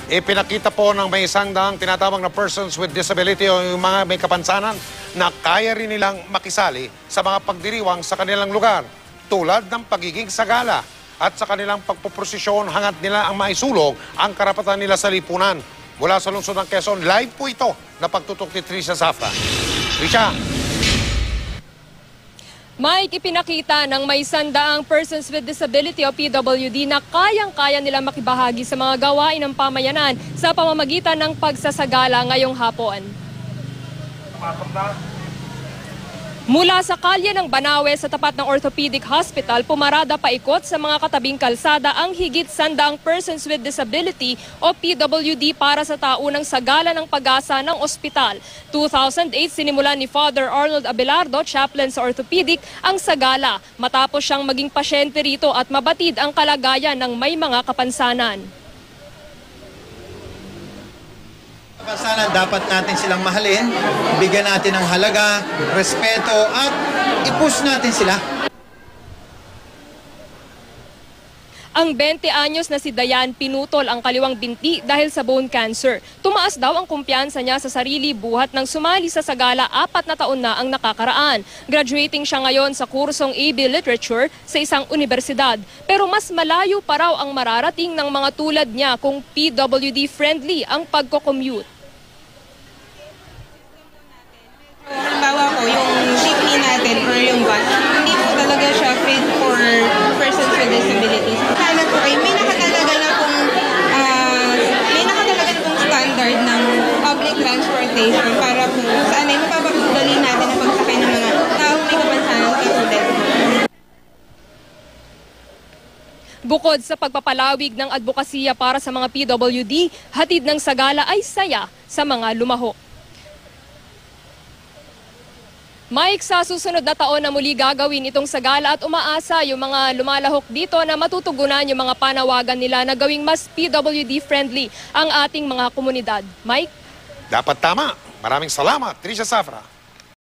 Ipinakita po ng may isang daang tinatawag na persons with disability o yung mga may kapansanan na kaya rin nilang makisali sa mga pagdiriwang sa kanilang lugar tulad ng pagiging sagala at sa kanilang pagpuprosesyon hangat nila ang maisulong ang karapatan nila sa lipunan. Mula sa lungsod ng Quezon, live po ito na pagtutok ni Trisha Zafra. Trisha. Mike, ipinakita ng may 100 persons with disability o PWD na kayang-kaya nilang makibahagi sa mga gawain ng pamayanan sa pamamagitan ng pagsasagala ngayong hapon. Mula sa kalye ng Banawe sa tapat ng Orthopedic Hospital, pumarada paikot sa mga katabing kalsada ang higit 100 persons with disability o PWD para sa taunang sagala ng pag-asa ng ospital. 2008 sinimulan ni Father Arnold Abelardo, chaplain sa Orthopedic, ang sagala matapos siyang maging pasyente rito at mabatid ang kalagayan ng may mga kapansanan. Kapansanan, dapat natin silang mahalin, bigyan natin ng halaga, respeto at i-push natin sila. Ang 20 anyos na si Dayan pinutol ang kaliwang binti dahil sa bone cancer. Tumaas daw ang kumpiyansa niya sa sarili buhat ng sumali sa sagala 4 na taon na ang nakakaraan. Graduating siya ngayon sa kursong AB Literature sa isang universidad. Pero mas malayo pa raw ang mararating ng mga tulad niya kung PWD-friendly ang pagko-commute. Halimbawa po, yung jeepney natin or yung bus, hindi po talaga siya fit for persons with disabilities. Sana po ay may nakatalaga na pong standard ng public transportation para po saan ay mapapagdali natin ang pagsakay ng mga taong may kapansanan katulad. Bukod sa pagpapalawig ng advokasya para sa mga PWD, hatid ng sagala ay saya sa mga lumahok. Mike, sa susunod na taon na muli gagawin itong sagala at umaasa yung mga lumalahok dito na matutugunan yung mga panawagan nila na gawing mas PWD-friendly ang ating mga komunidad. Mike? Dapat tama. Maraming salamat, Trisha Zafra.